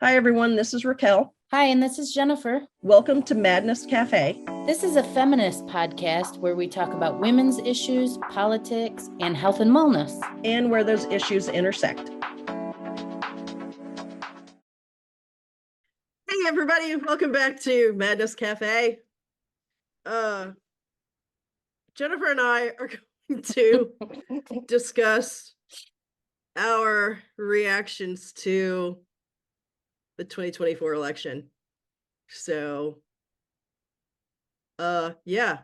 Hi, everyone. This is Raquel. Hi, and this is Jennifer. Welcome to Madness Cafe. This is a feminist podcast where we talk about women's issues, politics, and health and wellness. And where those issues intersect. Hey, everybody. Welcome back to Madness Cafe. Jennifer and I are going to discuss our reactions to the 2024 election. So, yeah,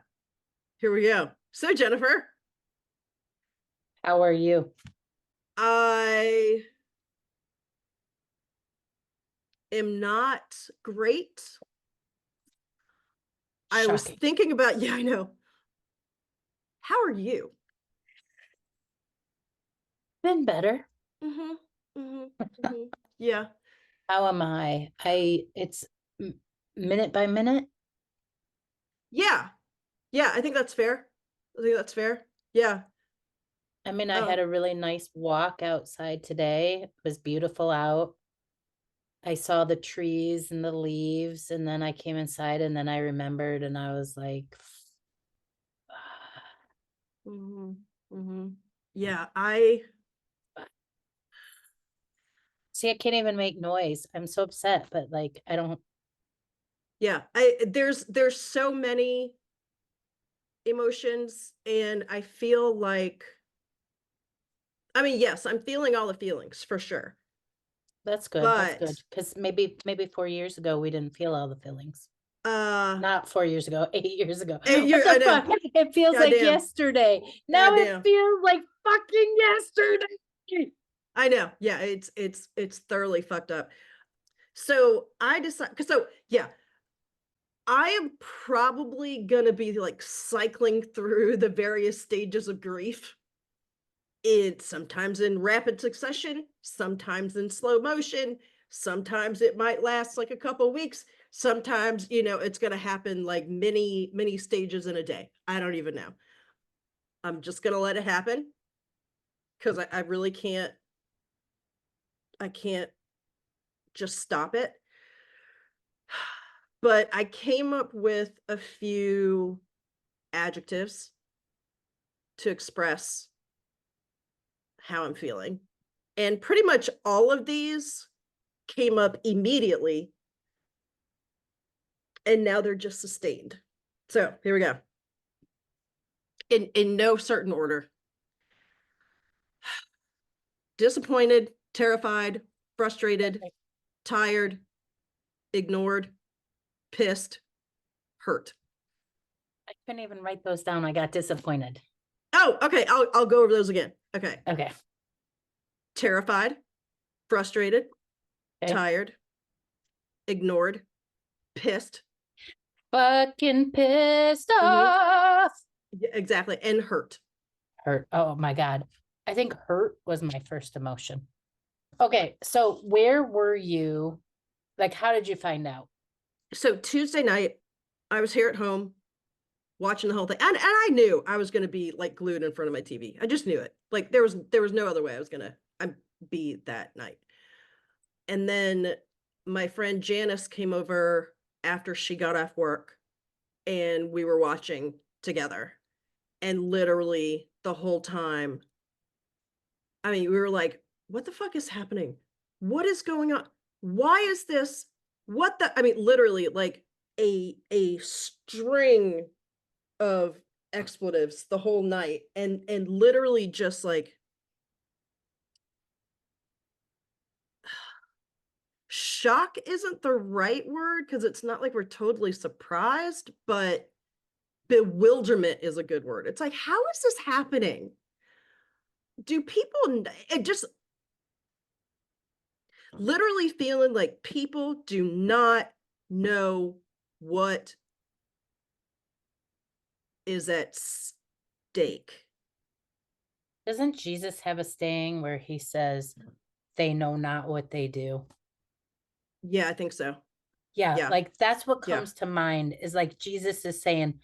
here we go. So, Jennifer. How are you? I am not great. I was thinking about, I know. How are you? Been better. Yeah. How am I? It's minute by minute. Yeah. I think that's fair. Yeah. I mean, I had a really nice walk outside today. It was beautiful out. I saw the trees and the leaves, and then I came inside and then I remembered and I was like, yeah, see, I can't even make noise. I'm so upset, but like, I don't. Yeah, there's so many emotions, and I feel like, I mean, yes, I'm feeling all the feelings for sure. That's good. That's good. Because maybe 4 years ago we didn't feel all the feelings. Not 4 years ago, 8 years ago. What the fuck? It feels like yesterday. Now it feels like fucking yesterday. I know. Yeah, it's thoroughly fucked up. So I decided, I am probably gonna be like cycling through the various stages of grief. It's sometimes in rapid succession, sometimes in slow motion, sometimes it might last like a couple weeks, sometimes it's going to happen like many stages in a day. I don't even know. I'm just going to let it happen because I really can't just stop it. But I came up with a few adjectives to express how I'm feeling, and pretty much all of these came up immediately, and now they're just sustained. So here we go. In no certain order. Disappointed, terrified, frustrated, tired, ignored, pissed, hurt. I couldn't even write those down. I got disappointed. Oh, okay. I'll go over those again. Okay. Terrified, frustrated, tired, ignored, pissed. Fucking pissed off. Yeah, exactly. And hurt. Oh my God. I think hurt was my first emotion. Okay. So where were you? Like, how did you find out? So Tuesday night, I was here at home watching the whole thing. And I knew I was going to be like glued in front of my TV. I just knew it. Like there was no other way I was going to be that night. And then my friend Janice came over after she got off work, and we were watching together. And literally the whole time, I mean, we were like, what the fuck is happening? What is going on? Why is this? I mean, literally like a string of expletives the whole night, and literally just like shock isn't the right word because it's not like we're totally surprised, but bewilderment is a good word. It's like, how is this happening? Do people, it just literally feeling like people do not know what is at stake. Doesn't Jesus have a saying where he says, they know not what they do? Yeah, I think so. Yeah. Like that's what comes to mind, is like Jesus is saying,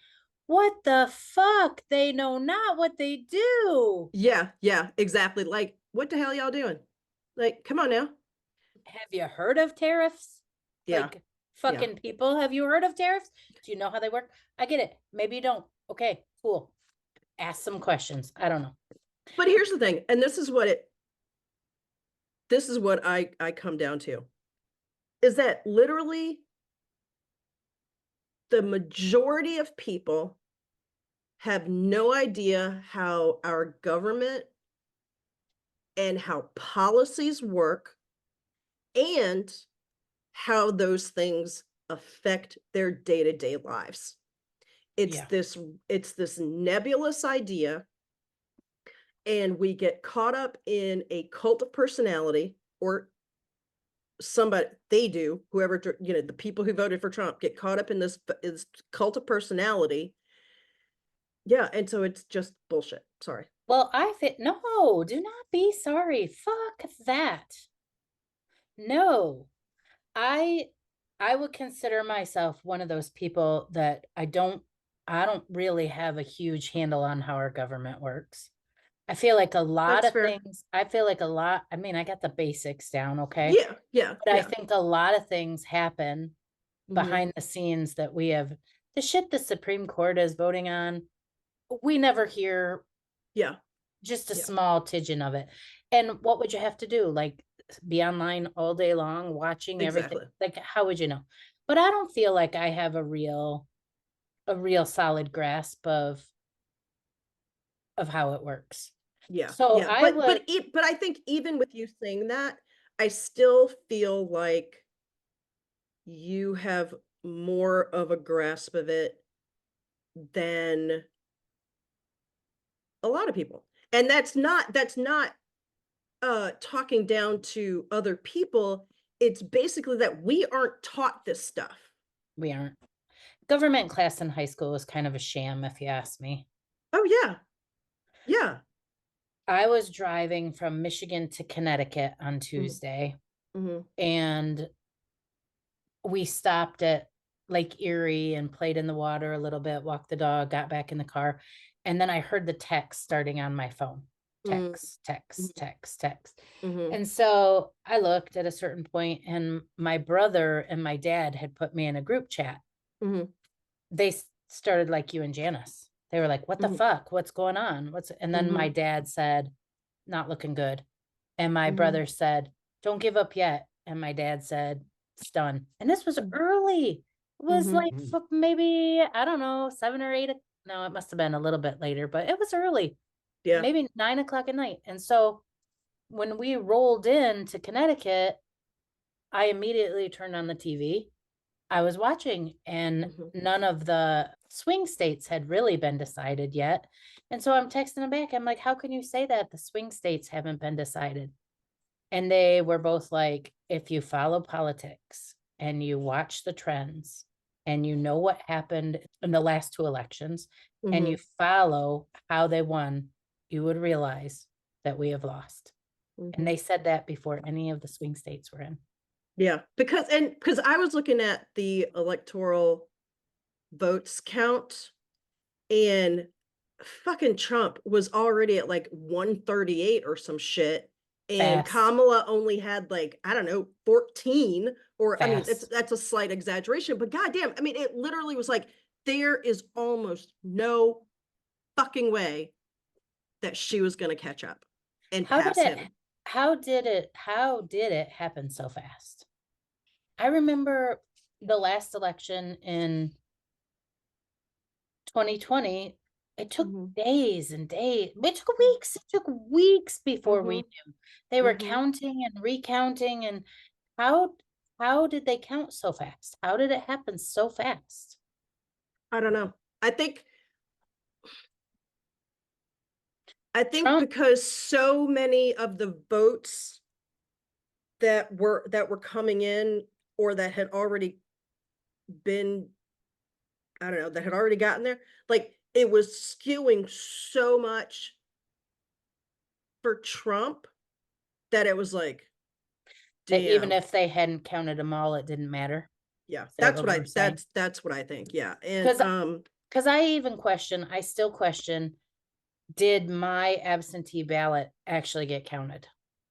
what the fuck? They know not what they do. Yeah, exactly. Like, what the hell y'all doing? Like, come on now. have you heard of tariffs? Yeah. Like, fucking people, have you heard of tariffs? Do you know how they work? I get it. Maybe you don't. Okay, cool. Ask some questions. I don't know. But here's the thing, and this is what I come down to, is that literally the majority of people have no idea how our government and how policies work and how those things affect their day-to-day lives. It's this nebulous idea, and we get caught up in a cult of personality, or whoever, the people who voted for Trump get caught up in this cult of personality. Yeah, and so it's just bullshit. Sorry. Well, no, do not be sorry. Fuck that. No. I would consider myself one of those people that I don't really have a huge handle on how our government works. I feel like a lot of things, I mean, I got the basics down, okay? Yeah. But I think a lot of things happen behind the scenes that we have, the shit the Supreme Court is voting on, we never hear just a small tidbit of it. And what would you have to do? Like, be online all day long watching everything? Like, how would you know? But I don't feel like I have a real solid grasp of how it works. So but I think even with you saying that, I still feel like you have more of a grasp of it than a lot of people. And that's not talking down to other people. It's basically that we aren't taught this stuff. We aren't. Government class in high school was kind of a sham, if you ask me. Oh, yeah. I was driving from Michigan to Connecticut on Tuesday, and we stopped at Lake Erie and played in the water a little bit, walked the dog, got back in the car, and then I heard the text starting on my phone. Text. And so I looked at a certain point, and my brother and my dad had put me in a group chat. They started like you and Janice. They were like, what the fuck? What's going on? And then my dad said, not looking good. And my brother said, don't give up yet. And my dad said, it's done. And this was early. It was like maybe, I don't know, 7 or 8. No, it must have been a little bit later, but it was early. Yeah. Maybe 9 o'clock at night. And so when we rolled into Connecticut, I immediately turned on the TV. I was watching, and none of the swing states had really been decided yet. And so I'm texting them back. I'm like, how can you say that? The swing states haven't been decided. And they were both like, if you follow politics and you watch the trends and you know what happened in the last 2 elections and you follow how they won, you would realize that we have lost. And they said that before any of the swing states were in. Yeah, because I was looking at the electoral votes count, and fucking Trump was already at like 138 or some shit, and Kamala only had like, I don't know, 14, or I mean, that's a slight exaggeration, but goddamn, I mean, it literally was like, there is almost no fucking way that she was going to catch up and pass him. How did it happen so fast? I remember the last election in 2020, it took days and days. It took weeks. It took weeks before we knew. They were counting and recounting. And how did they count so fast? How did it happen so fast? I don't know. I think because so many of the votes that were coming in, or that had already been, I don't know, that had already gotten there, like it was skewing so much for Trump that it was like, damn. That even if they hadn't counted them all, it didn't matter. Yeah, that's what I think. Yeah. And because I still question, did my absentee ballot actually get counted?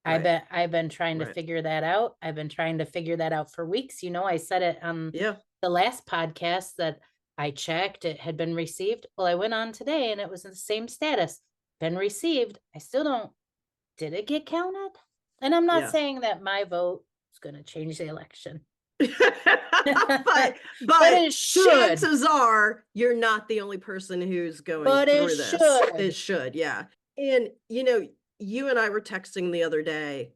I've been trying to figure that out. I've been trying to figure that out for weeks. I said it on the last podcast that I checked, it had been received. Well, I went on today and it was in the same status, been received. I still don't, did it get counted? And I'm not saying that my vote is going to change the election. but it should. Chances are you're not the only person who's going through this. It should, yeah. And you and I were texting the other day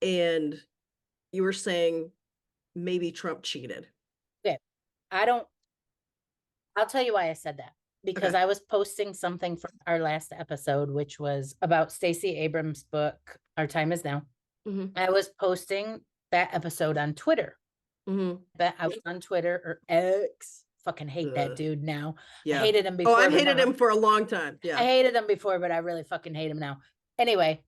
and you were saying maybe Trump cheated. Okay. I'll tell you why I said that. Because I was posting something from our last episode, which was about Stacey Abrams' book, Our Time Is Now. Mm-hmm. I was posting that episode on Twitter. Mm-hmm. But I was on Twitter or X. Fucking hate that dude now. Yeah. I hated him before. Oh, I've hated him for a long time. Yeah. I hated him before, but I really fucking hate him now. Anyway,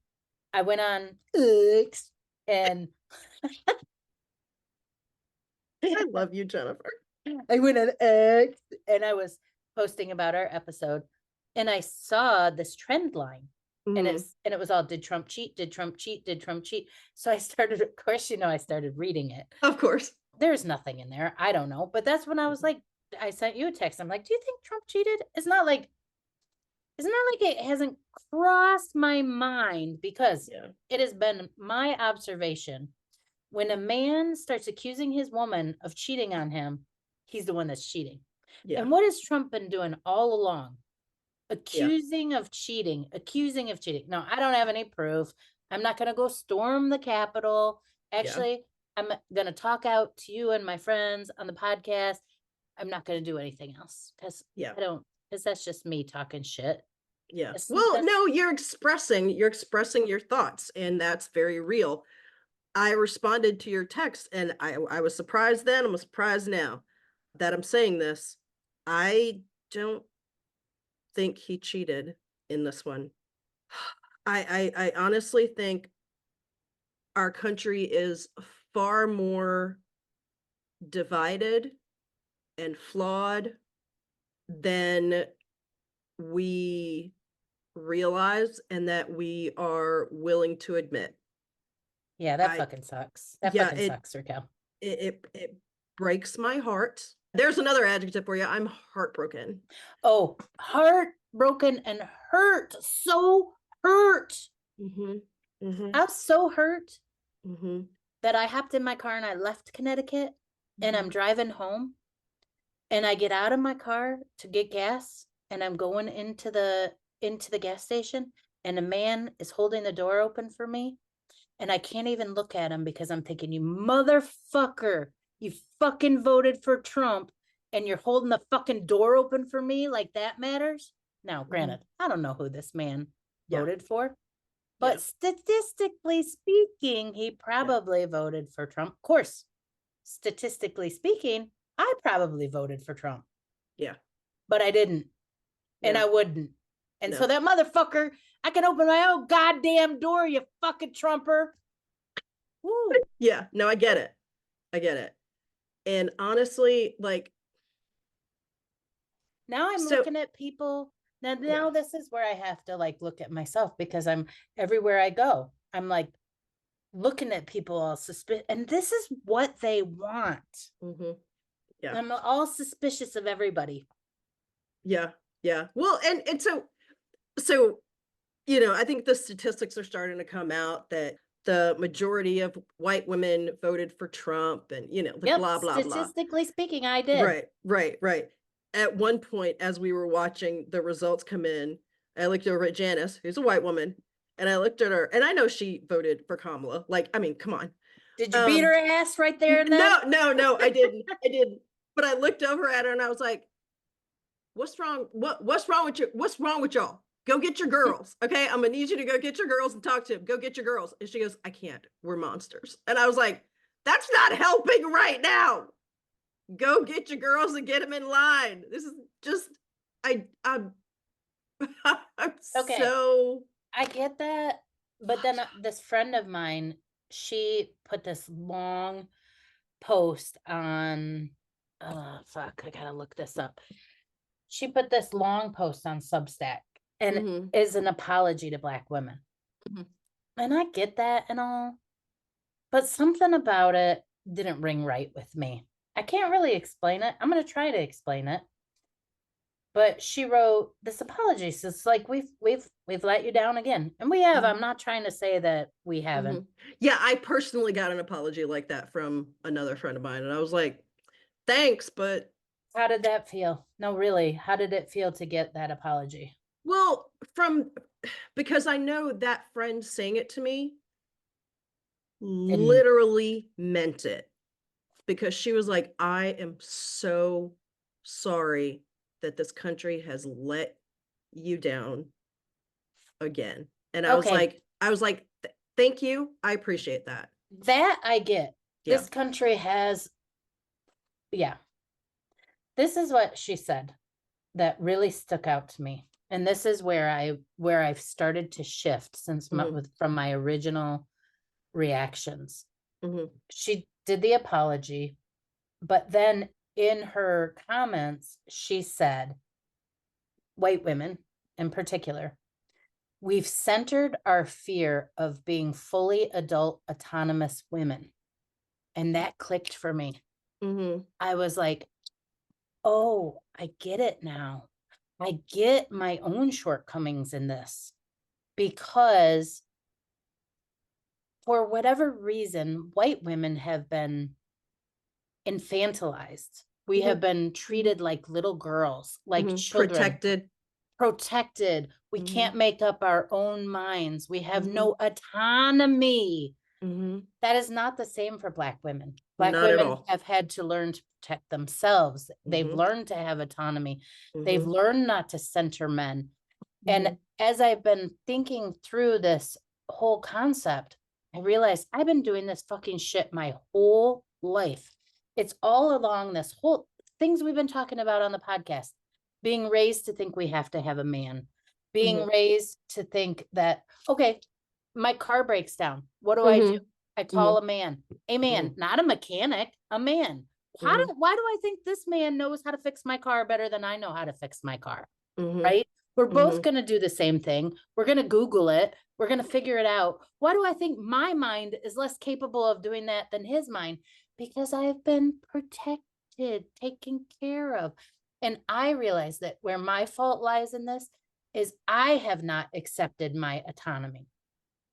I went on X and I love you, Jennifer. I went on X and I was posting about our episode and I saw this trend line. Mm-hmm. And it was all, did Trump cheat? Did Trump cheat? Did Trump cheat? So I started, of course, I started reading it. Of course. There's nothing in there. I don't know. But that's when I was like, I sent you a text. I'm like, do you think Trump cheated? It's not like it hasn't crossed my mind because it has been my observation. When a man starts accusing his woman of cheating on him, he's the one that's cheating. Yeah. And what has Trump been doing all along? Accusing of cheating. No, I don't have any proof. I'm not going to go storm the Capitol. Actually, I'm going to talk out to you and my friends on the podcast. I'm not going to do anything else because that's just me talking shit. Yeah. No, you're expressing your thoughts and that's very real. I responded to your text and I was surprised then. I'm surprised now that I'm saying this. I don't think he cheated in this one. I honestly think our country is far more divided and flawed than we realize and that we are willing to admit. Yeah, that fucking sucks. That fucking sucks, Raquel. It breaks my heart. There's another adjective for you. I'm heartbroken. Oh, heartbroken and hurt. So hurt. Mm-hmm. Mm-hmm. I'm so hurt that I hopped in my car and I left Connecticut and I'm driving home and I get out of my car to get gas and I'm going into the gas station and a man is holding the door open for me and I can't even look at him because I'm thinking, you motherfucker, you fucking voted for Trump and you're holding the fucking door open for me like that matters. Now, granted, I don't know who this man voted for, but statistically speaking, he probably voted for Trump. Of course, statistically speaking, I probably voted for Trump. Yeah. But I didn't. And I wouldn't. And so that motherfucker, I can open my own goddamn door, you fucking Trumper. Woo. Yeah, no, I get it. And honestly, like. Now I'm looking at people. Now this is where I have to like look at myself because I'm everywhere I go. I'm like looking at people all suspicious. And this is what they want. Mm-hmm. Yeah. I'm all suspicious of everybody. Yeah. Yeah. Well, and so, I think the statistics are starting to come out that the majority of white women voted for Trump and, blah, blah, blah. Statistically speaking, I did. Right. At one point, as we were watching the results come in, I looked over at Janice, who's a white woman, and I looked at her, and I know she voted for Kamala. Like, I mean, come on. Did you beat her ass right there and then? No, I didn't. But I looked over at her and I was like, what's wrong? What's wrong with you? What's wrong with y'all? Go get your girls. Okay. I'm going to need you to go get your girls and talk to them. Go get your girls. And she goes, I can't. We're monsters. And I was like, that's not helping right now. Go get your girls and get them in line. This is just, I'm okay. So. I get that. But then this friend of mine, she put this long post on, I gotta look this up. She put this long post on Substack and is an apology to Black women. Mm-hmm. And I get that and all, but something about it didn't ring right with me. I can't really explain it. I'm going to try to explain it. But she wrote this apology. So it's like we've let you down again. And we have. I'm not trying to say that we haven't. Yeah, I personally got an apology like that from another friend of mine. And I was like, thanks, but how did that feel? No, really. How did it feel to get that apology? Well, because I know that friend saying it to me literally meant it, because she was like, I am so sorry that this country has let you down again. And I was like, thank you. I appreciate that. That I get. Yeah. This country has, yeah. This is what she said that really stuck out to me. And this is where I've started to shift since from my original reactions. She did the apology, but then in her comments, she said, white women in particular, we've centered our fear of being fully adult, autonomous women. And that clicked for me. I was like, oh, I get it now. I get my own shortcomings in this, because for whatever reason, white women have been infantilized. We have been treated like little girls, like children. Protected. We can't make up our own minds. We have no autonomy. That is not the same for Black women. Black women have had to learn to protect themselves. They've learned to have autonomy. They've learned not to center men. And as I've been thinking through this whole concept, I realized I've been doing this fucking shit my whole life. It's all along this whole things we've been talking about on the podcast. Being raised to think we have to have a man. Being raised to think that, okay, my car breaks down. What do I do? I call a man, not a mechanic, a man. Why do I think this man knows how to fix my car better than I know how to fix my car? Right? We're both going to do the same thing. We're going to Google it. We're going to figure it out. Why do I think my mind is less capable of doing that than his mind? Because I've been protected, taken care of. And I realize that where my fault lies in this is I have not accepted my autonomy.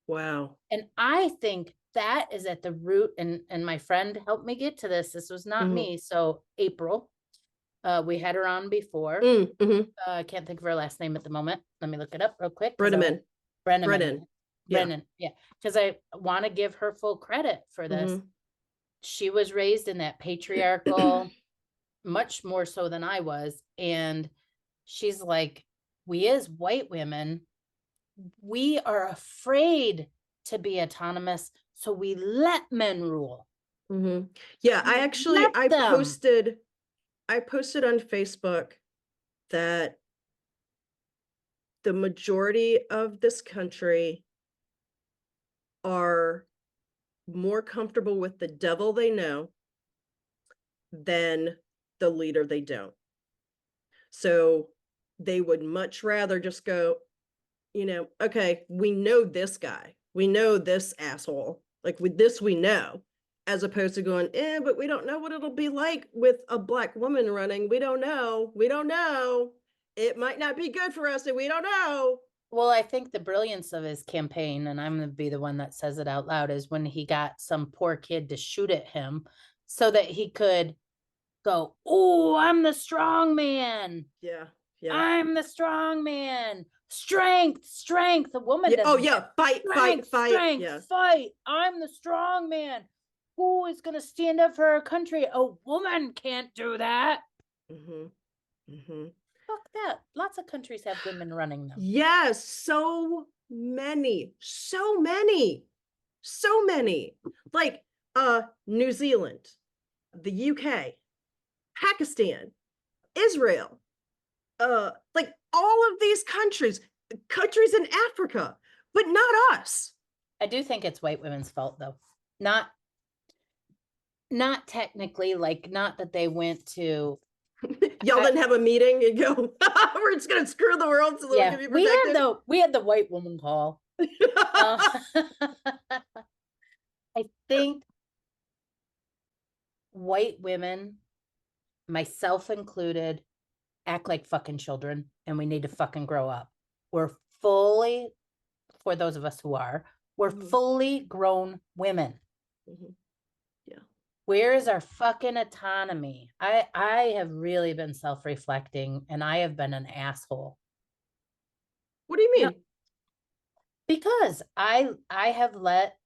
Wow. And I think that is at the root, and my friend helped me get to this. This was not me. So April, we had her on before. I can't think of her last name at the moment. Let me look it up real quick. Brennan. Yeah. Because I want to give her full credit for this. She was raised in that patriarchal, much more so than I was. And she's like, we as white women, we are afraid to be autonomous. So we let men rule. Yeah, I posted on Facebook that the majority of this country are more comfortable with the devil they know than the leader they don't. So they would much rather just go, okay, we know this guy. We know this asshole. Like with this, we know, as opposed to going, but we don't know what it'll be like with a Black woman running. We don't know. We don't know. It might not be good for us, and we don't know. Well, I think the brilliance of his campaign, and I'm going to be the one that says it out loud, is when he got some poor kid to shoot at him so that he could go, oh, I'm the strong man. Yeah. I'm the strong man. Strength. The woman doesn't. Oh, yeah. Fight. Fight. I'm the strong man. Who is going to stand up for our country? A woman can't do that. Fuck that. Lots of countries have women running them. Yes. So many. Like New Zealand, the UK, Pakistan, Israel, like all of these countries in Africa, but not us. I do think it's white women's fault, though. Not technically, like, not that they went to. Y'all didn't have a meeting and go, we're just gonna screw the world so that we can be protected. We had the white woman call. I think white women, myself included, act like fucking children, and we need to fucking grow up. We're fully, for those of us who are, we're fully grown women. Yeah. Where is our fucking autonomy? I have really been self-reflecting, and I have been an asshole. What do you mean? No, because I have let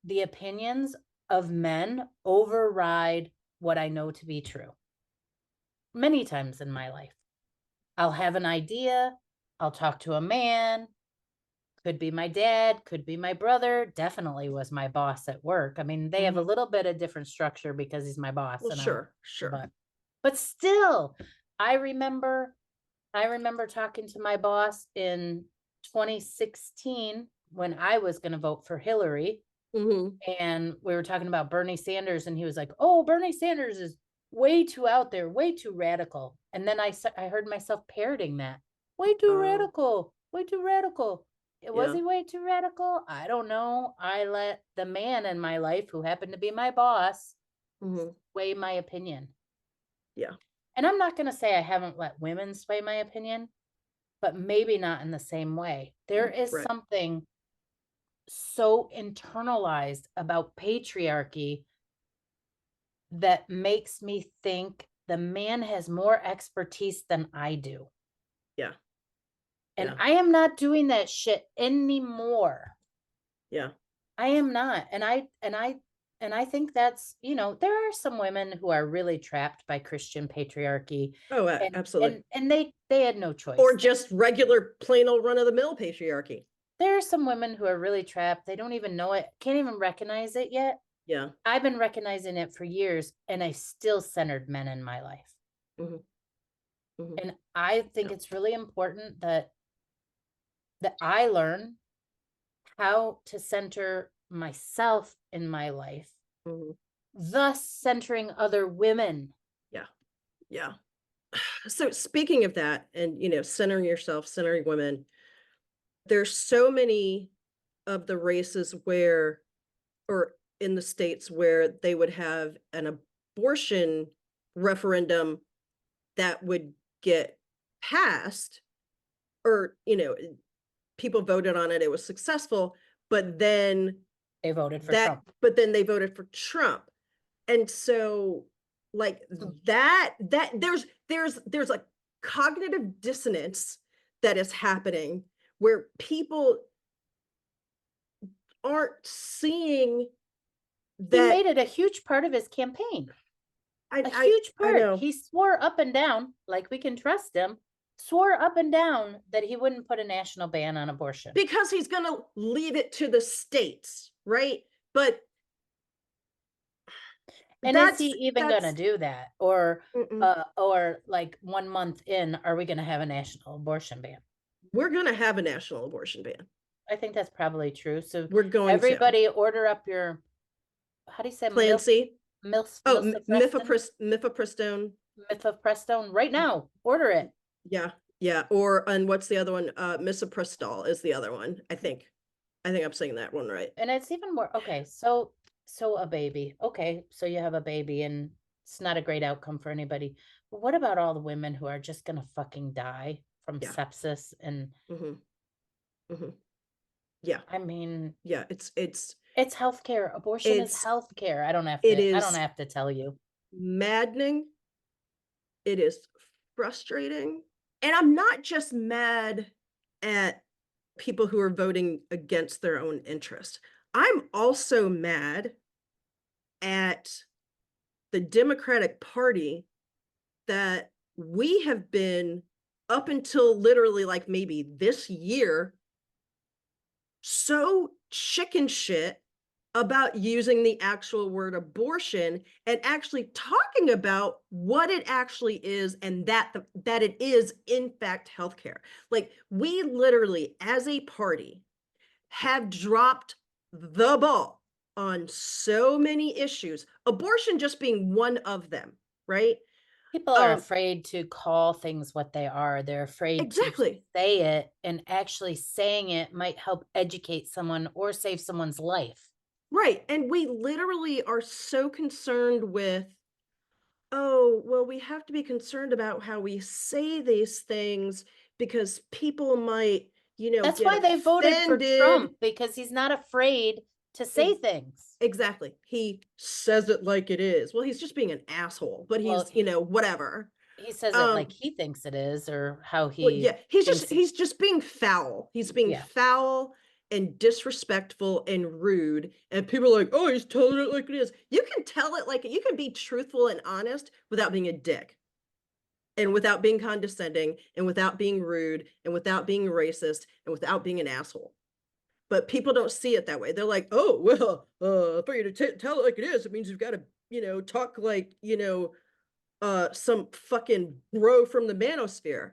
the opinions of men override what I know to be true. Many times in my life. I'll have an idea, I'll talk to a man, could be my dad, could be my brother, definitely was my boss at work. I mean, they have a little bit of different structure because he's my boss. Well, and sure. But still, I remember talking to my boss in 2016 when I was going to vote for Hillary. And we were talking about Bernie Sanders, and he was like, "Oh, Bernie Sanders is way too out there, way too radical." And then I heard myself parroting that. Way too radical, way too radical. Was he way too radical? I don't know. I let the man in my life, who happened to be my boss, sway my opinion. Yeah. And I'm not going to say I haven't let women sway my opinion, but maybe not in the same way. There is something so internalized about patriarchy that makes me think the man has more expertise than I do. Yeah. And I am not doing that shit anymore. Yeah. I am not. And I think that's, there are some women who are really trapped by Christian patriarchy. Oh, absolutely. And they had no choice. Or just regular plain old run of the mill patriarchy. There are some women who are really trapped. They don't even know it, can't even recognize it yet. Yeah. I've been recognizing it for years, and I still centered men in my life. And I think it's really important that I learn how to center myself in my life, thus centering other women. Yeah. Yeah. So speaking of that, and, centering yourself, centering women, there's so many of the races where, or in the states where they would have an abortion referendum that would get passed, or, people voted on it, it was successful, but then they voted for Trump. But then they voted for Trump. And so like that there's a cognitive dissonance that is happening where people aren't seeing that. He made it a huge part of his campaign. A huge part. I know. He swore up and down, like we can trust him, swore up and down that he wouldn't put a national ban on abortion. Because he's going to leave it to the states, right? But and is he even going to do that? Or like 1 month in, are we going to have a national abortion ban? We're going to have a national abortion ban. I think that's probably true. So we're going everybody order up your, how do you say? Clancy. Mifepristone. Mifepristone right now. Order it. Yeah. Yeah. Or, and what's the other one? Misoprostol is the other one. I think I'm saying that one right. And it's even more. Okay. So a baby. Okay. So you have a baby, and it's not a great outcome for anybody. But what about all the women who are just going to fucking die from sepsis and. Yeah. I mean. Yeah. It's healthcare. Abortion is healthcare. I don't have to tell you. Maddening. It is frustrating. And I'm not just mad at people who are voting against their own interest. I'm also mad at the Democratic Party that we have been, up until literally like maybe this year, so chicken shit about using the actual word abortion and actually talking about what it actually is, and that it is in fact healthcare. Like, we literally as a party have dropped the ball on so many issues, abortion just being one of them, right? People are afraid to call things what they are. They're afraid to say it, and actually saying it might help educate someone or save someone's life. Right. And we literally are so concerned with, oh, well, we have to be concerned about how we say these things because people might, That's get why they voted for offended. Trump, because he's not afraid to say things. Exactly. He says it like it is. Well, he's just being an asshole, but Well, he's, whatever. He says it like he thinks it is, or how Well, he yeah, he's just being foul. He's being foul and disrespectful and rude. And people are like, oh, he's telling it like it is. You can tell it like you can be truthful and honest without being a dick. And without being condescending, and without being rude, and without being racist, and without being an asshole. But people don't see it that way. They're like, oh, well, for you to tell it like it is, it means you've got to, talk like, some fucking bro from the manosphere.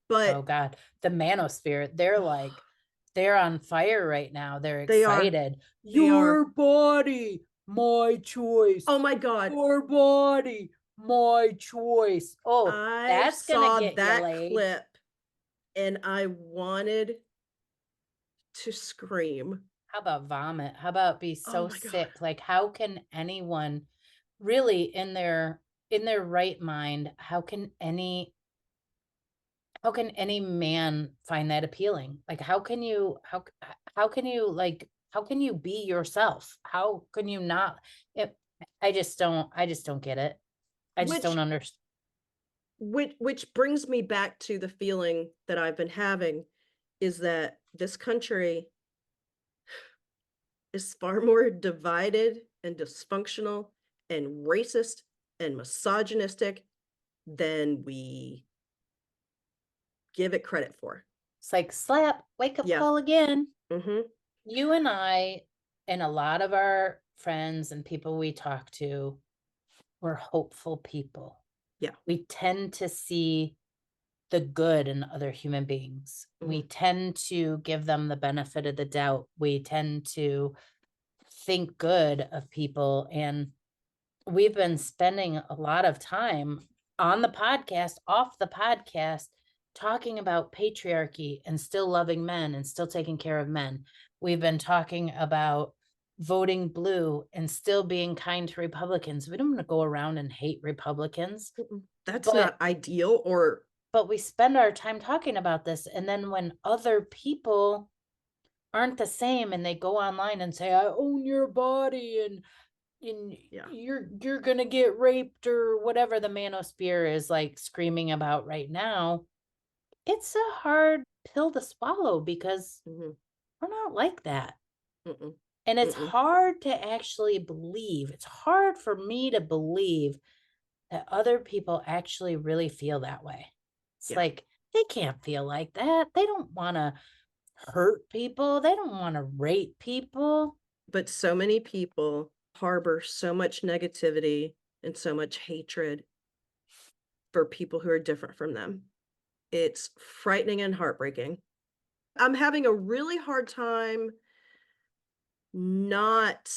But oh God, the manosphere, they're on fire right now. They're excited. Your body, my choice. Oh my God. Your body, my choice. Oh, that's gonna get that you laid. clip and I wanted to scream. How about vomit? How about be so sick? God. Like, how can anyone really in their right mind, how can any man find that appealing? Like, how can you be yourself? How can you not? I just don't get it. I just don't understand. Which brings me back to the feeling that I've been having is that this country is far more divided and dysfunctional and racist and misogynistic than we give it credit for. It's like, slap, wake up call again. You and I and a lot of our friends and people we talk to, we're hopeful people. Yeah. We tend to see the good in other human beings. We tend to give them the benefit of the doubt. We tend to think good of people. And we've been spending a lot of time on the podcast, off the podcast, talking about patriarchy and still loving men and still taking care of men. We've been talking about voting blue and still being kind to Republicans. We don't want to go around and hate Republicans. That's not ideal. But we spend our time talking about this. And then when other people aren't the same and they go online and say, I own your body and you're gonna get raped or whatever the manosphere is like screaming about right now, it's a hard pill to swallow because we're not like that. And it's hard to actually believe. It's hard for me to believe that other people actually really feel that way. It's like, they can't feel like that. They don't want to hurt people. They don't want to rape people. But so many people harbor so much negativity and so much hatred for people who are different from them. It's frightening and heartbreaking. I'm having a really hard time not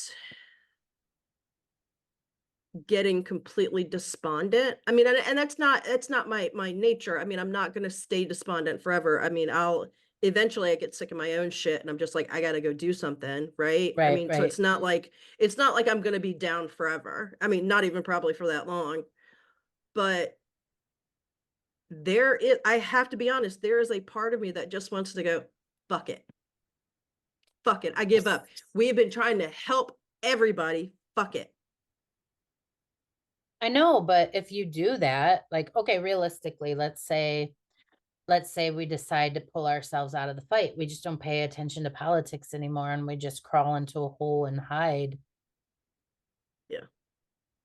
getting completely despondent. I mean, and that's not my nature. I mean, I'm not going to stay despondent forever. I mean, eventually I get sick of my own shit and I'm just like, I got to go do something. Right. I mean, so it's not like I'm going to be down forever. I mean, not even probably for that long, but I have to be honest, there is a part of me that just wants to go, fuck it. Fuck it. I give up. We've been trying to help everybody. Fuck it. I know, but if you do that, like, okay, realistically, let's say we decide to pull ourselves out of the fight. We just don't pay attention to politics anymore and we just crawl into a hole and hide. Yeah.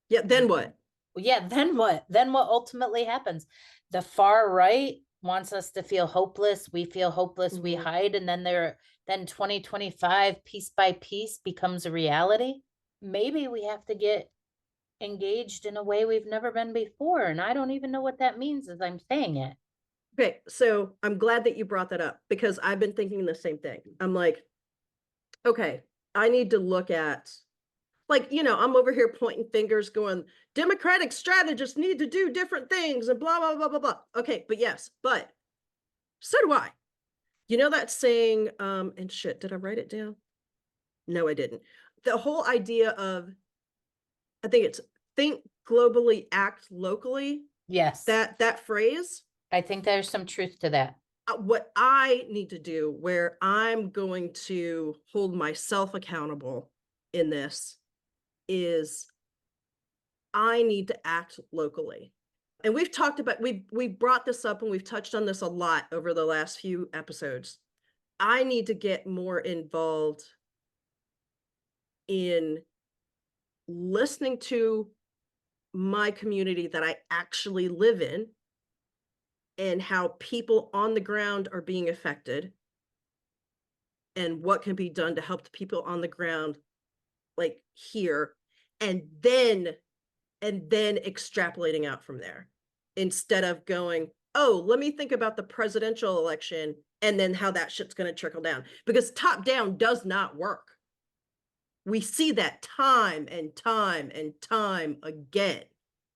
Yeah. Then what? Yeah. Then what? Then what ultimately happens? The far right wants us to feel hopeless. We feel hopeless. We hide. And then 2025, piece by piece, becomes a reality. Maybe we have to get engaged in a way we've never been before. And I don't even know what that means as I'm saying it. Okay, so I'm glad that you brought that up because I've been thinking the same thing. I'm like, okay, I need to look at Like, I'm over here pointing fingers going, Democratic strategists need to do different things and blah, blah, blah, blah, blah. Okay, but so do I. You know that saying, and shit, did I write it down? No, I didn't. The whole idea of, I think it's think globally, act locally. Yes. That phrase. I think there's some truth to that. What I need to do, where I'm going to hold myself accountable in this, is I need to act locally. And we've talked about, we brought this up and we've touched on this a lot over the last few episodes. I need to get more involved in listening to my community that I actually live in and how people on the ground are being affected and what can be done to help the people on the ground, like here, and then extrapolating out from there, instead of going, oh, let me think about the presidential election and then how that shit's going to trickle down, because top down does not work. We see that time and time and time again.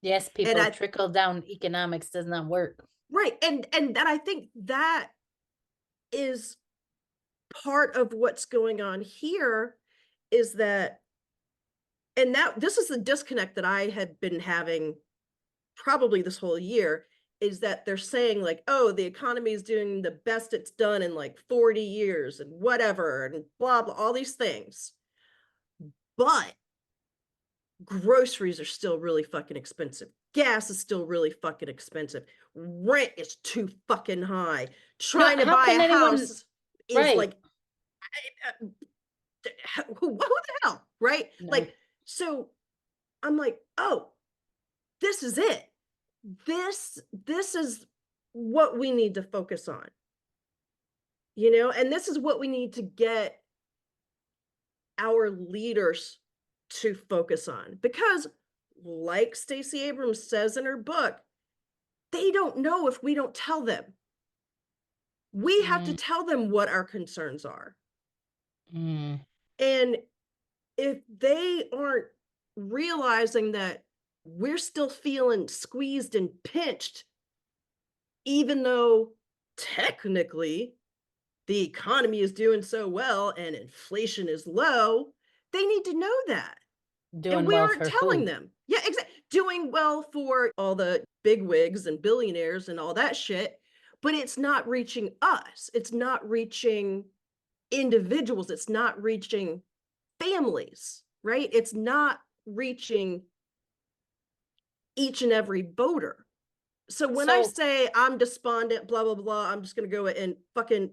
Yes, people, trickle down economics does not work. Right. And that, I think that is part of what's going on here, is that, and that this is the disconnect that I had been having probably this whole year, is that they're saying like, oh, the economy is doing the best it's done in like 40 years and whatever, and blah, blah, all these things. But groceries are still really fucking expensive. Gas is still really fucking expensive. Rent is too fucking high. Trying to buy a house is like, who the hell, right? No. Like, so I'm like, oh, this is it. This is what we need to focus on, and this is what we need to get our leaders to focus on, because like Stacey Abrams says in her book, they don't know if we don't tell them. We have to tell them what our concerns are. And if they aren't realizing that we're still feeling squeezed and pinched, even though technically the economy is doing so well and inflation is low, they need to know that. And we aren't telling them. Yeah, exactly. Doing well for all the bigwigs and billionaires and all that shit, but it's not reaching us. It's not reaching individuals. It's not reaching families, right? It's not reaching each and every voter. So when I say I'm despondent, blah, blah, blah, I'm just going to go and fucking,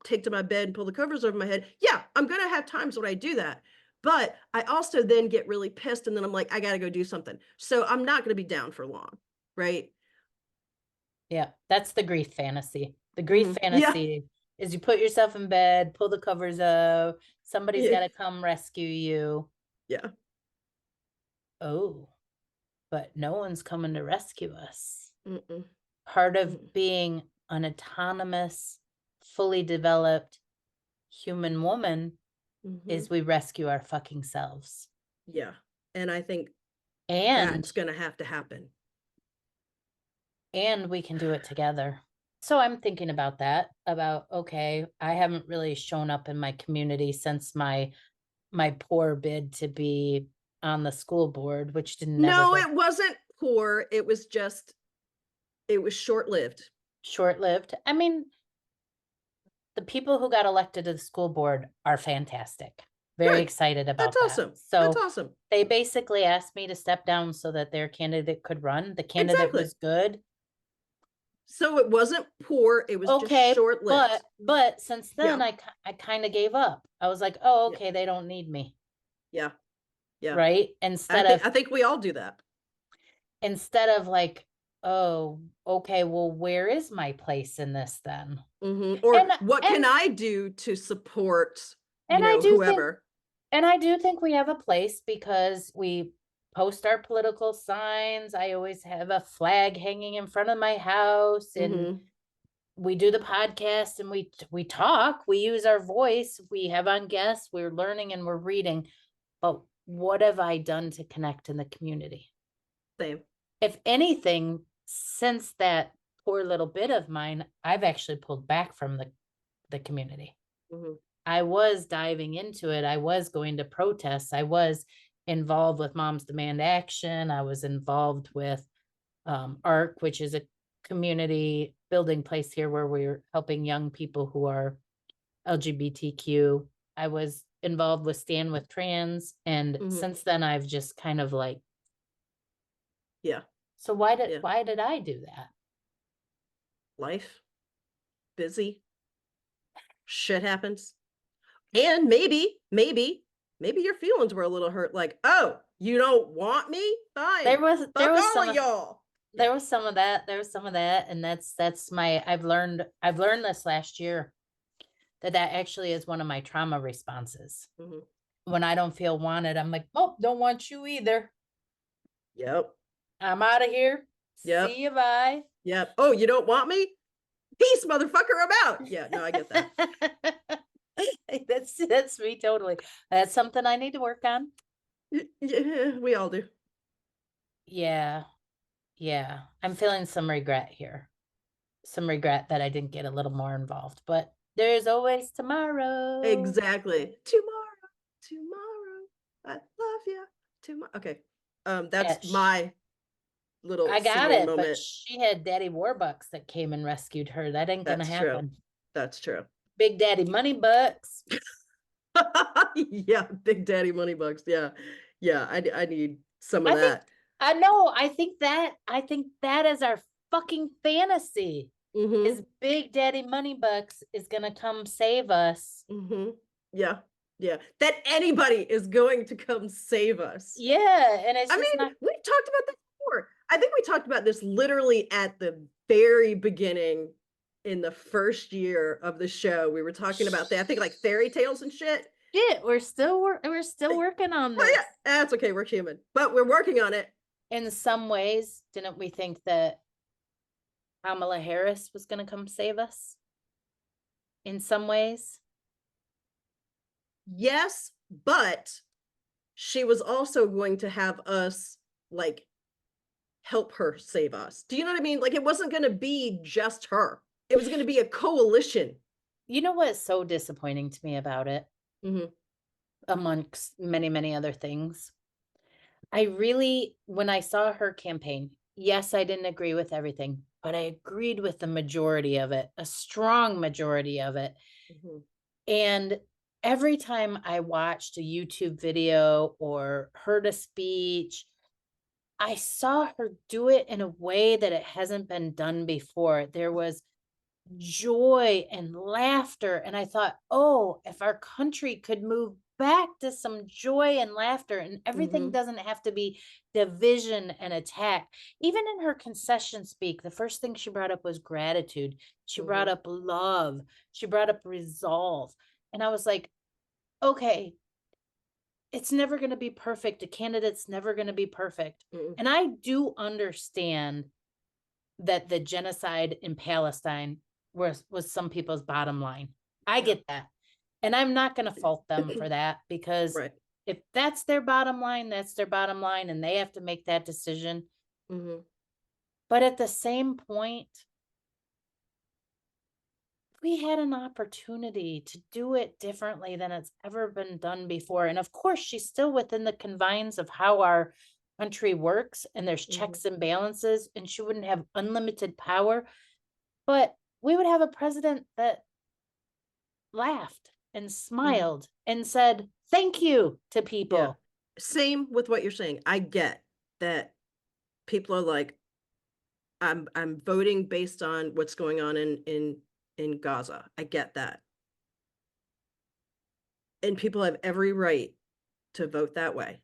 take to my bed and pull the covers over my head. Yeah, I'm going to have times when I do that. But I also then get really pissed and then I'm like, I got to go do something. So I'm not going to be down for long. Right. Yeah. That's the grief fantasy. The grief fantasy is you put yourself in bed, pull the covers up. Somebody's got to come rescue you. Yeah. Oh, but no one's coming to rescue us. Part of being an autonomous, fully developed human woman is we rescue our fucking selves. Yeah. And I think that's going to have to happen. And we can do it together. So I'm thinking about that, okay, I haven't really shown up in my community since my poor bid to be on the school board, which didn't. No, it wasn't poor. It was just, it was short-lived. Short-lived. I mean, the people who got elected to the school board are fantastic. Very excited about that. That's awesome. So that's awesome. They basically asked me to step down so that their candidate could run. The candidate was good. So it wasn't poor. It was just short-lived. But since then, I kind of gave up. I was like, oh, okay, they don't need me. Yeah. Yeah. Right. I think we all do that. Instead of like, oh, okay, well, where is my place in this then? Or what can I do to support, whoever? And I do think we have a place because we post our political signs. I always have a flag hanging in front of my house, and we do the podcast and we talk, we use our voice, we have on guests, we're learning and we're reading, but what have I done to connect in the community? Same. If anything, since that poor little bit of mine, I've actually pulled back from the community. Mm-hmm. I was diving into it. I was going to protests. I was involved with Moms Demand Action. I was involved with ARC, which is a community building place here where we're helping young people who are LGBTQ. I was involved with Stand with Trans. And since then, I've just kind of like, yeah. So why did I do that? Life, busy, shit happens. And maybe your feelings were a little hurt. Like, oh, you don't want me? Fine. There was some of y'all. There was some of that. And that's my, I've learned this last year that actually is one of my trauma responses. When I don't feel wanted, I'm like, oh, don't want you either. Yep. I'm out of here. Yep. See you, bye. Yep. Oh, you don't want me? Peace, motherfucker, I'm out. Yeah, no, I get that. That's me totally. That's something I need to work on. Yeah, we all do. Yeah. I'm feeling some regret here. Some regret that I didn't get a little more involved, but there's always tomorrow. Exactly. Tomorrow. I love you. Tomorrow. Okay. That's my little I got it, moment. But she had Daddy Warbucks that came and rescued her. That ain't gonna happen. That's true. Big Daddy Moneybucks. Yeah, Big Daddy Moneybucks. Yeah. I need some of that. I know. I think that is our fucking fantasy. Is Big Daddy Moneybucks is gonna come save us. Yeah. That anybody is going to come save us. Yeah, and it's. We've talked about this before. I think we talked about this literally at the very beginning. In the first year of the show, we were talking about that. I think like fairy tales and shit. Yeah, we're still working on this. Well, yeah, that's okay. We're human, but we're working on it. In some ways, didn't we think that Kamala Harris was going to come save us? In some ways, yes, but she was also going to have us like help her save us. Do you know what I mean? Like it wasn't going to be just her. It was going to be a coalition. You know what's so disappointing to me about it? Amongst many, many other things. When I saw her campaign, yes, I didn't agree with everything, but I agreed with the majority of it, a strong majority of it. And every time I watched a YouTube video or heard a speech, I saw her do it in a way that it hasn't been done before. There was joy and laughter. And I thought, oh, if our country could move back to some joy and laughter, and everything doesn't have to be division and attack. Even in her concession speak, the first thing she brought up was gratitude. She brought up love. She brought up resolve. And I was like, okay, it's never going to be perfect. A candidate's never going to be perfect. And I do understand that the genocide in Palestine was some people's bottom line. I get that. And I'm not going to fault them for that, because if that's their bottom line, that's their bottom line, and they have to make that decision. But at the same point, we had an opportunity to do it differently than it's ever been done before. And of course, she's still within the confines of how our country works, and there's checks and balances, and she wouldn't have unlimited power. But we would have a president that laughed and smiled and said thank you to people. Yeah. Same with what you're saying. I get that people are like, I'm voting based on what's going on in Gaza. I get that. And people have every right to vote that way.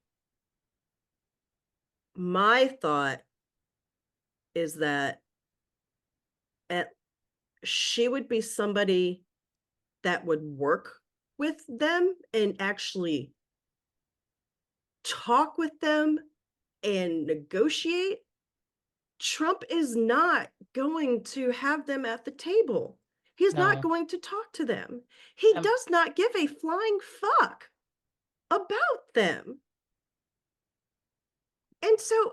My thought is that she would be somebody that would work with them and actually talk with them and negotiate. Trump is not going to have them at the table. He's not going to talk to them. He does not give a flying fuck about them. And so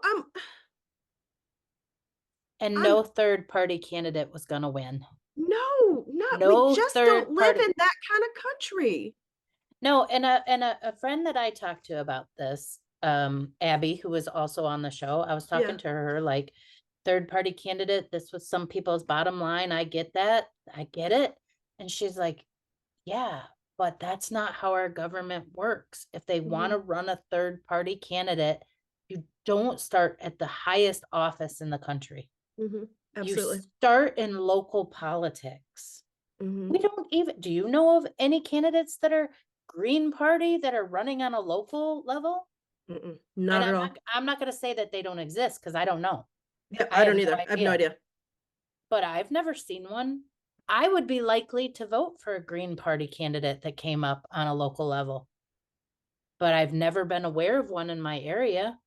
and no third party candidate was going to win. No, we just don't live in that kind of country. No, and a friend that I talked to about this, Abby, who was also on the show, I was talking to her like, third party candidate, this was some people's bottom line. I get that. I get it. And she's like, yeah, but that's not how our government works. If they want to run a third party candidate, you don't start at the highest office in the country. Absolutely. You start in local politics. We don't even, do you know of any candidates that are Green Party that are running on a local level? Not at all. I'm not going to say that they don't exist because I don't know. Yeah, I don't either. I have no idea. But I've never seen one. I would be likely to vote for a Green Party candidate that came up on a local level. But I've never been aware of one in my area.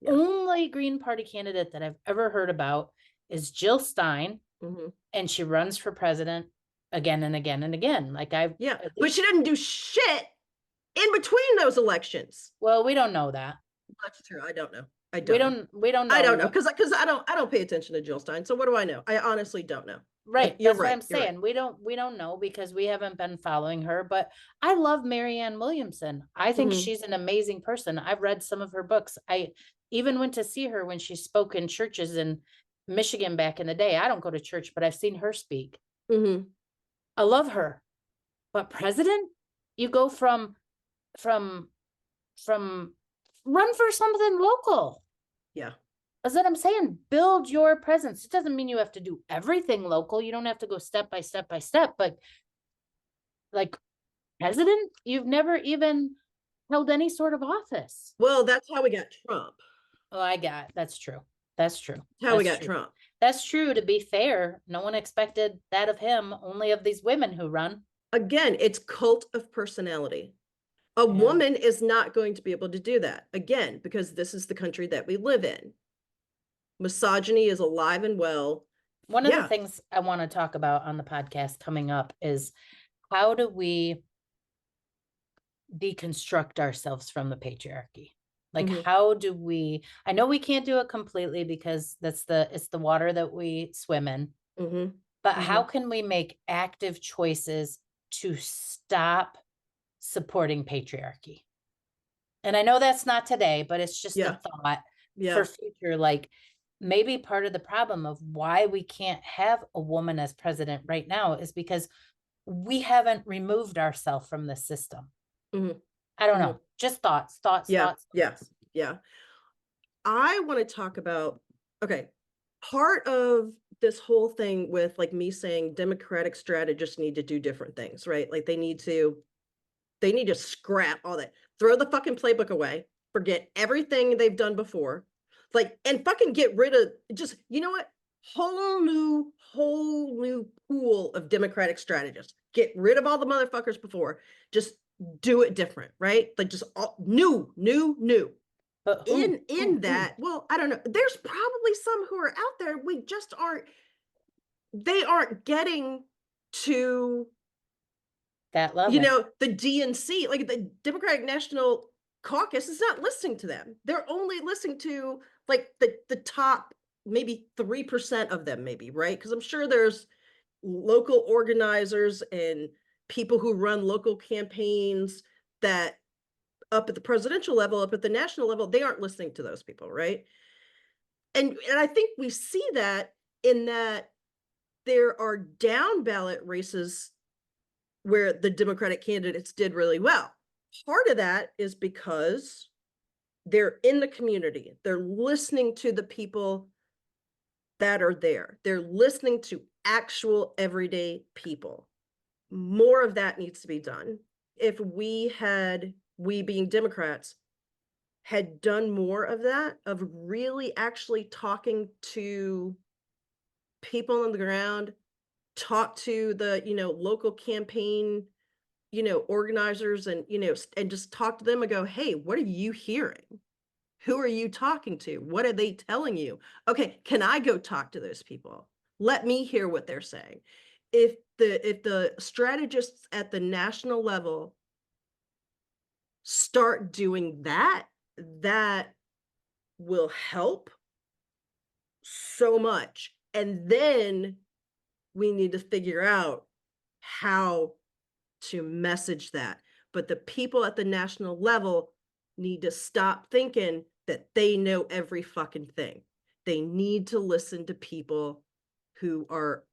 Yeah. Only Green Party candidate that I've ever heard about is Jill Stein. And she runs for president again and again and again. Like but she didn't do shit in between those elections. Well, we don't know that. That's true. I don't know. We don't know. I don't know because I don't pay attention to Jill Stein. So what do I know? I honestly don't know. Right. That's what I'm saying. Right. We don't know because we haven't been following her, but I love Marianne Williamson. I think she's an amazing person. I've read some of her books. I even went to see her when she spoke in churches in Michigan back in the day. I don't go to church, but I've seen her speak. I love her. But president, you go from run for something local. Yeah. That's what I'm saying. Build your presence. It doesn't mean you have to do everything local. You don't have to go step by step by step, but like president, you've never even held any sort of office. Well, that's how we got Trump. Oh, that's true. That's true. How we got Trump. That's true. To be fair, no one expected that of him, only of these women who run. Again, it's cult of personality. A woman is not going to be able to do that, again, because this is the country that we live in. Misogyny is alive and well. One of the things I want to talk about on the podcast coming up is how do we deconstruct ourselves from the patriarchy? Like, how do we, I know we can't do it completely because it's the water that we swim in, but how can we make active choices to stop supporting patriarchy? And I know that's not today, but it's just a thought for future. Like maybe part of the problem of why we can't have a woman as president right now is because we haven't removed ourselves from the system. I don't know. Just thoughts. Yeah. I want to talk about, part of this whole thing with like me saying Democratic strategists need to do different things, right? Like they need to scrap all that, throw the fucking playbook away, forget everything they've done before, like, and fucking get rid of just, you know what? Whole new pool of Democratic strategists. Get rid of all the motherfuckers before. Just do it different, right? Like just all, new. But in that, well, I don't know. There's probably some who are out there. We just they aren't getting to that level. You know, the DNC, like the Democratic National Caucus is not listening to them. They're only listening to like the top maybe 3% of them, maybe, right? Because I'm sure there's local organizers and people who run local campaigns that up at the presidential level, up at the national level, they aren't listening to those people, right? And I think we see that in that there are down ballot races where the Democratic candidates did really well. Part of that is because they're in the community. They're listening to the people that are there. They're listening to actual everyday people. More of that needs to be done. If we being Democrats, had done more of that, of really actually talking to people on the ground, talk to the, local campaign, organizers and, and just talk to them and go, hey, what are you hearing? Who are you talking to? What are they telling you? Okay, can I go talk to those people? Let me hear what they're saying. If the strategists at the national level start doing that will help so much. And then we need to figure out how to message that. But the people at the national level need to stop thinking that they know every fucking thing. They need to listen to people who are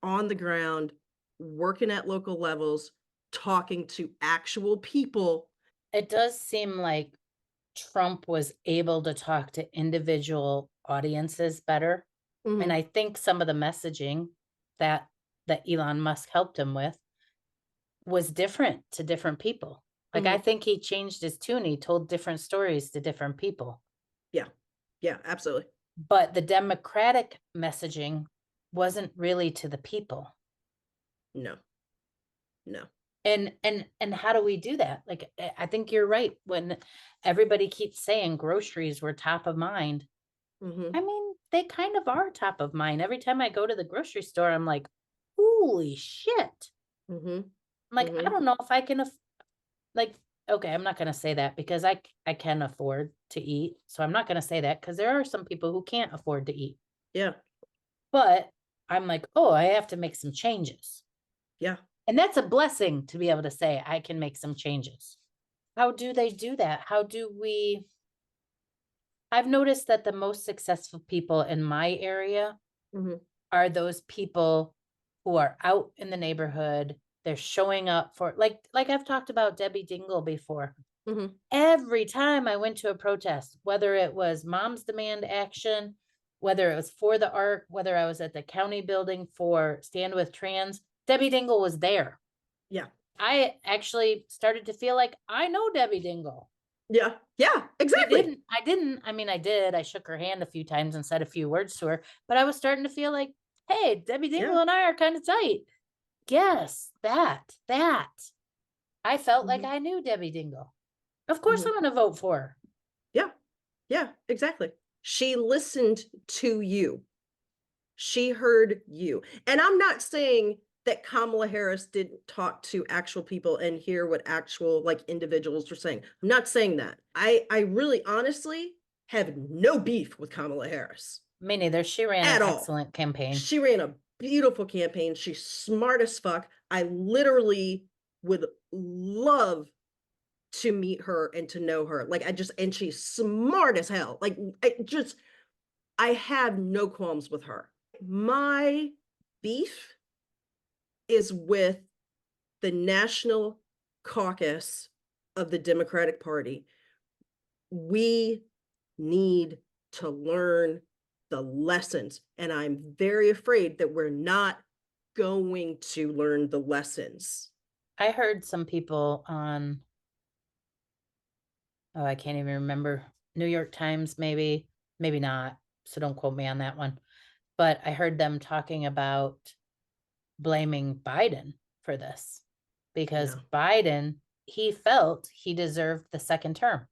on the ground, working at local levels, talking to actual people. It does seem like Trump was able to talk to individual audiences better. Mm-hmm. And I think some of the messaging that Elon Musk helped him with was different to different people. Like, I think he changed his tune. He told different stories to different people. Yeah. Yeah, absolutely. But the Democratic messaging wasn't really to the people. No. And how do we do that? Like, I think you're right. When everybody keeps saying groceries were top of mind, I mean, they kind of are top of mind. Every time I go to the grocery store, I'm like, holy shit. I'm like, I don't know if I can, like, okay, I'm not going to say that because I can afford to eat. So I'm not going to say that because there are some people who can't afford to eat. Yeah. But I'm like, oh, I have to make some changes. Yeah. And that's a blessing to be able to say, I can make some changes. How do they do that? How do we? I've noticed that the most successful people in my area are those people who are out in the neighborhood. They're showing up for, like I've talked about Debbie Dingell before. Every time I went to a protest, whether it was Moms Demand Action, whether it was for the ARC, whether I was at the county building for Stand with Trans, Debbie Dingell was there. Yeah. I actually started to feel like I know Debbie Dingell. Yeah. Yeah, exactly. I mean, I did. I shook her hand a few times and said a few words to her, but I was starting to feel like, hey, Debbie Dingell and I are kind of tight. Yes, that. I felt like I knew Debbie Dingell. Of course I'm going to vote for her. Yeah. Yeah, exactly. She listened to you. She heard you. And I'm not saying that Kamala Harris didn't talk to actual people and hear what actual like individuals were saying. I'm not saying that. I really honestly have no beef with Kamala Harris. Me neither. She ran an excellent campaign. She ran a beautiful campaign. She's smart as fuck. I literally would love to meet her and to know her. Like and she's smart as hell. Like I have no qualms with her. My beef is with the National Caucus of the Democratic Party. We need to learn the lessons, and I'm very afraid that we're not going to learn the lessons. I heard some people on, I can't even remember, New York Times, maybe not, so don't quote me on that one. But I heard them talking about blaming Biden for this because Biden, he felt he deserved the second term.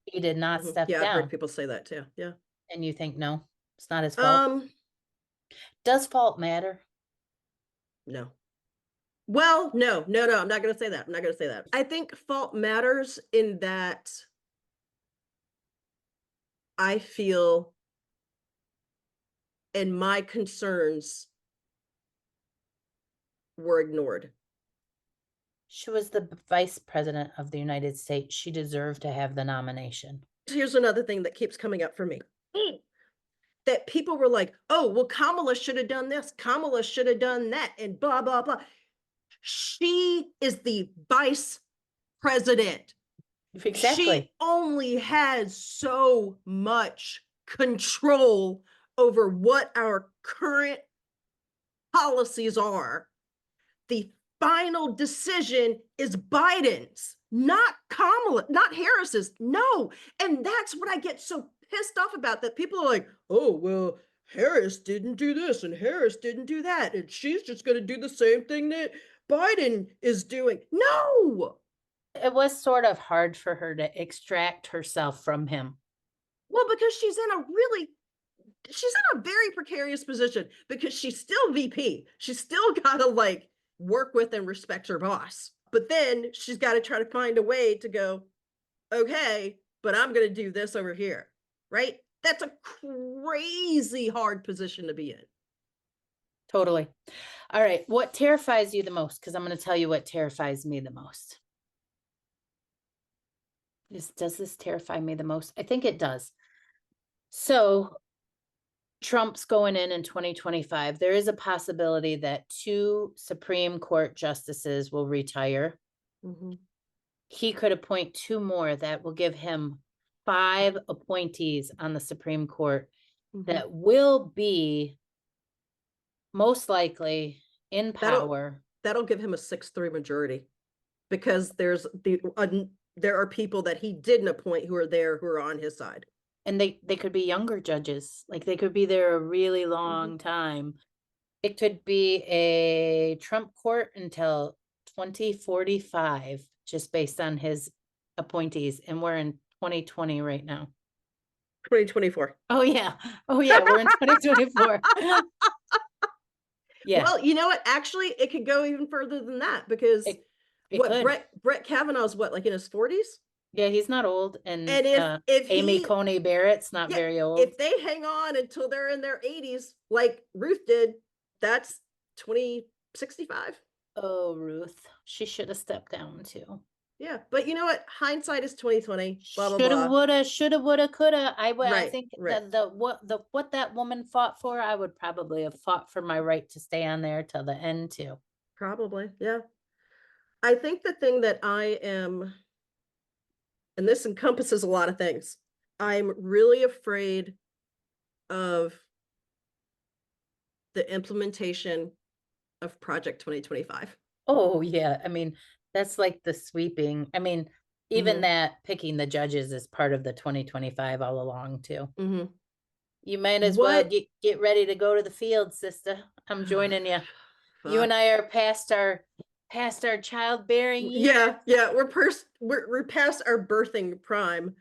He did not step down. Yeah, I've heard people say that too. Yeah. And you think, no, it's not his fault? Does fault matter? No. Well, no, I'm not going to say that. I think fault matters in that I feel and my concerns were ignored. She was the vice president of the United States. She deserved to have the nomination. Here's another thing that keeps coming up for me. That people were like, oh, well, Kamala should have done this. Kamala should have done that and blah, blah, blah. She is the vice president. Exactly. She only has so much control over what our current policies are. The final decision is Biden's, not Kamala, not Harris's. No. And that's what I get so pissed off about, that people are like, oh, well, Harris didn't do this and Harris didn't do that, and she's just going to do the same thing that Biden is doing. No. It was sort of hard for her to extract herself from him. Well, because she's in a very precarious position, because she's still VP. She's still got to like work with and respect her boss. But then she's got to try to find a way to go, okay, but I'm going to do this over here, right? That's a crazy hard position to be in. Totally. All right. What terrifies you the most? Because I'm going to tell you what terrifies me the most. Does this terrify me the most? I think it does. So Trump's going in 2025. There is a possibility that 2 Supreme Court justices will retire. He could appoint 2 more that will give him 5 appointees on the Supreme Court that will be most likely in power. That'll give him a 6-3 majority, because there are people that he didn't appoint who are on his side. And they could be younger judges. Like, they could be there a really long time. It could be a Trump court until 2045, just based on his appointees. And we're in 2020 right now. 2024. Oh, yeah. We're in 2024. Yeah. Well, you know what? Actually, it could go even further than that, because Brett Kavanaugh's like in his 40s? Yeah, he's not old. And if Amy Coney Barrett's not very old. If they hang on until they're in their 80s, like Ruth did, that's 2065. Oh, Ruth. She should have stepped down too. Yeah, but you know what? Hindsight is 2020. Shoulda, woulda, shoulda, woulda, coulda. I think that what that woman fought for, I would probably have fought for my right to stay on there till the end too. Probably, yeah. I think the thing that I am, and this encompasses a lot of things, I'm really afraid of the implementation of Project 2025. Oh, yeah. I mean, that's like the sweeping. I mean, even that picking the judges is part of the 2025 all along too. You might as well get ready to go to the field, sister. I'm joining you. You and I are past our childbearing years. Yeah. We're past our birthing prime.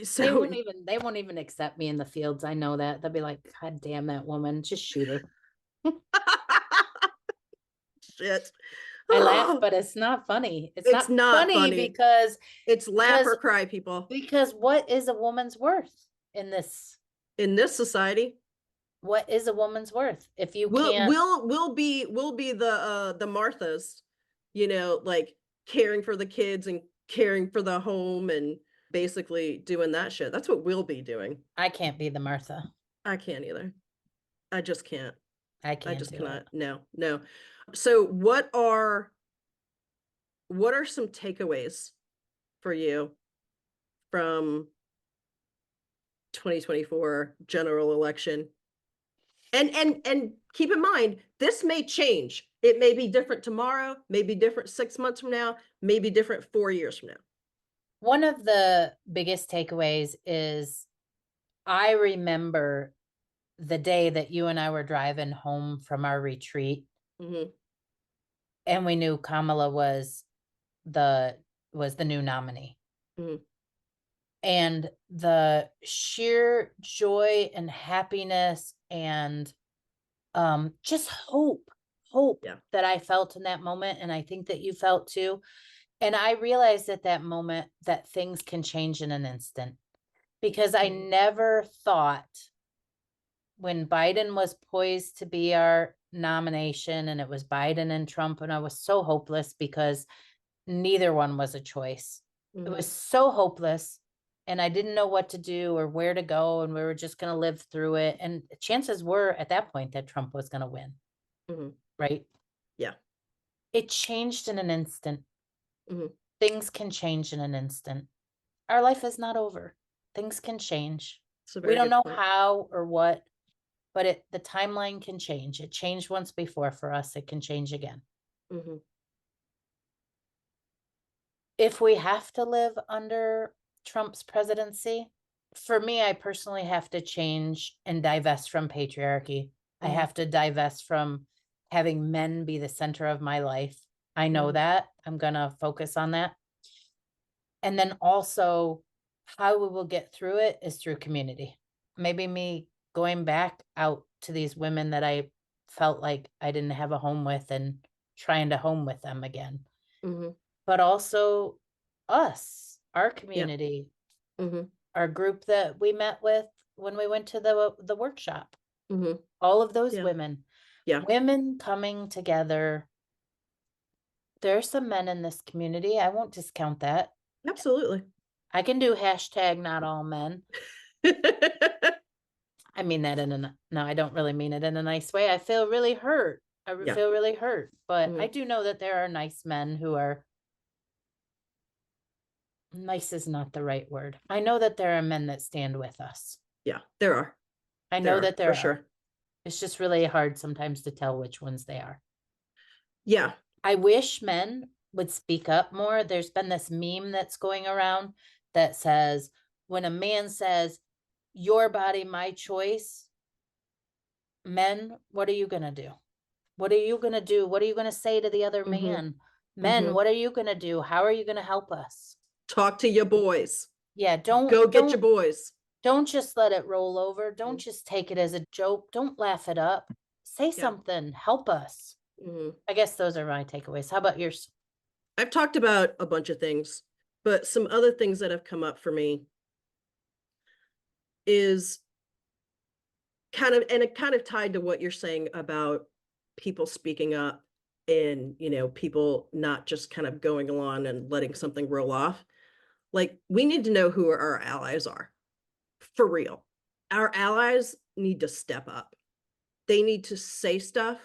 So they won't even accept me in the fields. I know that. They'll be like, God damn that woman, just shoot her. Shit. I laugh, but it's not funny. It's not funny because it's laugh or cry, people. Because what is a woman's worth in this society? What is a woman's worth if you can't? We'll be the Marthas, like caring for the kids and caring for the home and basically doing that shit. That's what we'll be doing. I can't be the Martha. I can't either. I just can't. I just cannot. No. So what are some takeaways for you from 2024 general election? And keep in mind, this may change. It may be different tomorrow, maybe different 6 months from now, maybe different 4 years from now. One of the biggest takeaways is I remember the day that you and I were driving home from our retreat, and we knew Kamala was the new nominee. And the sheer joy and happiness and just hope that I felt in that moment, and I think that you felt too. And I realized at that moment that things can change in an instant, because I never thought, when Biden was poised to be our nomination and it was Biden and Trump, and I was so hopeless because neither one was a choice. It was so hopeless, and I didn't know what to do or where to go, and we were just going to live through it. And chances were at that point that Trump was going to win. Right? Yeah. It changed in an instant. Things can change in an instant. Our life is not over. Things can change. We don't know how or what, but the timeline can change. It changed once before for us. It can change again. If we have to live under Trump's presidency, for me, I personally have to change and divest from patriarchy. I have to divest from having men be the center of my life. I know that. I'm going to focus on that. And then also, how we will get through it is through community. Maybe me going back out to these women that I felt like I didn't have a home with and trying to home with them again. But also us, our community, our group that we met with when we went to the workshop. All of those women. Yeah. Women coming together. There are some men in this community. I won't discount that. Absolutely. I can do hashtag not all men. I mean that no, I don't really mean it in a nice way. I feel really hurt. I feel really hurt, but I do know that there are nice men who are, nice is not the right word. I know that there are men that stand with us. Yeah, there are. I know that there for sure. It's just really hard sometimes to tell which ones they are. Yeah. I wish men would speak up more. There's been this meme that's going around that says, when a man says, your body, my choice, men, what are you going to do? What are you going to do? What are you going to say to the other man? Men, what are you going to do? How are you going to help us? Talk to your boys. Yeah, go get your boys. Don't just let it roll over. Don't just take it as a joke. Don't laugh it up. Say something. Help us. I guess those are my takeaways. How about yours? I've talked about a bunch of things, but some other things that have come up for me is kind of tied to what you're saying about people speaking up and, people not just kind of going along and letting something roll off. Like, we need to know who our allies are. For real. Our allies need to step up. They need to say stuff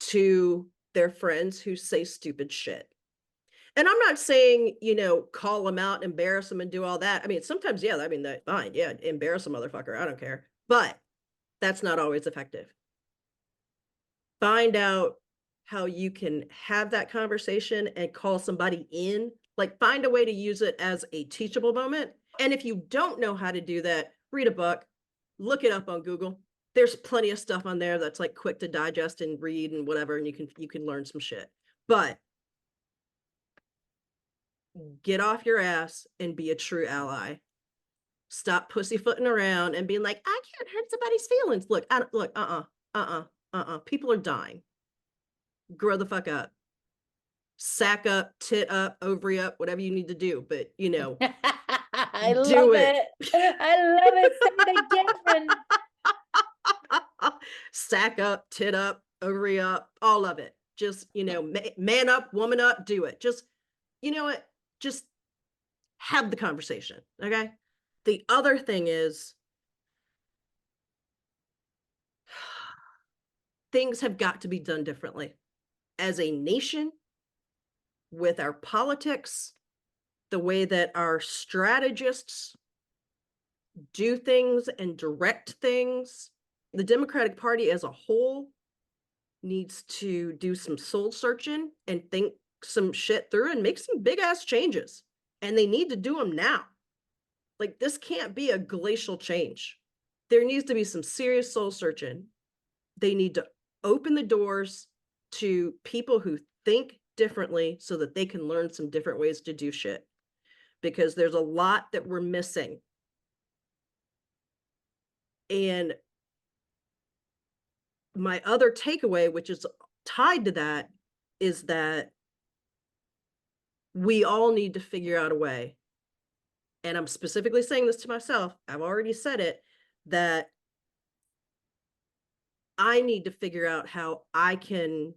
to their friends who say stupid shit. And I'm not saying, call them out, embarrass them, and do all that. I mean, sometimes, that's fine. Yeah, embarrass a motherfucker. I don't care. But that's not always effective. Find out how you can have that conversation and call somebody in. Like, find a way to use it as a teachable moment. And if you don't know how to do that, read a book, look it up on Google. There's plenty of stuff on there that's like quick to digest and read and whatever, and you can learn some shit. But get off your ass and be a true ally. Stop pussyfooting around and being like, I can't hurt somebody's feelings. Look, people are dying. Grow the fuck up. Sack up, tit up, ovary up, whatever you need to do. But, I love it. I love it. Say it again. Sack up, tit up, ovary up, all of it. Just, man up, woman up, do it. Just, you know what? Just have the conversation. Okay. The other thing is, things have got to be done differently as a nation, with our politics, the way that our strategists do things and direct things. The Democratic Party as a whole needs to do some soul searching and think some shit through and make some big ass changes. And they need to do them now. Like, this can't be a glacial change. There needs to be some serious soul searching. They need to open the doors to people who think differently so that they can learn some different ways to do shit. Because there's a lot that we're missing. And my other takeaway, which is tied to that, is that we all need to figure out a way, and I'm specifically saying this to myself, I've already said it, that I need to figure out how I can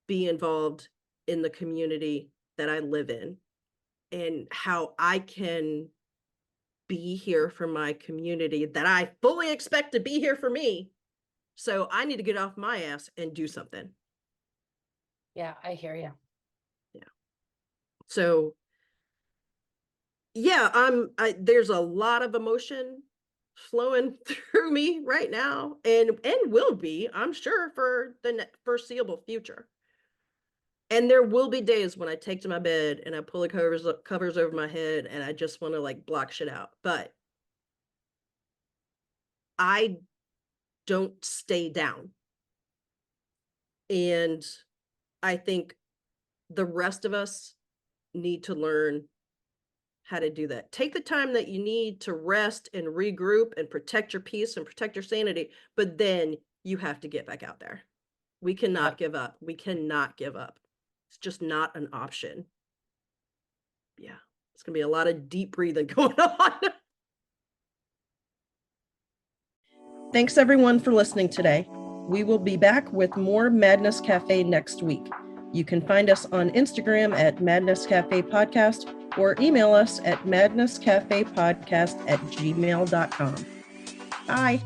be involved in the community that I live in, and how I can be here for my community that I fully expect to be here for me. So I need to get off my ass and do something. Yeah, I hear you. Yeah. So yeah, there's a lot of emotion flowing through me right now, and will be, I'm sure, for the foreseeable future. And there will be days when I take to my bed and I pull the covers over my head and I just want to like block shit out. But I don't stay down. And I think the rest of us need to learn how to do that. Take the time that you need to rest and regroup and protect your peace and protect your sanity, but then you have to get back out there. We cannot give up. We cannot give up. It's just not an option. Yeah. It's going to be a lot of deep breathing going on. Thanks everyone for listening today. We will be back with more Madness Cafe next week. You can find us on Instagram at Madness Cafe Podcast or email us at madnesscafepodcast@gmail.com. Bye.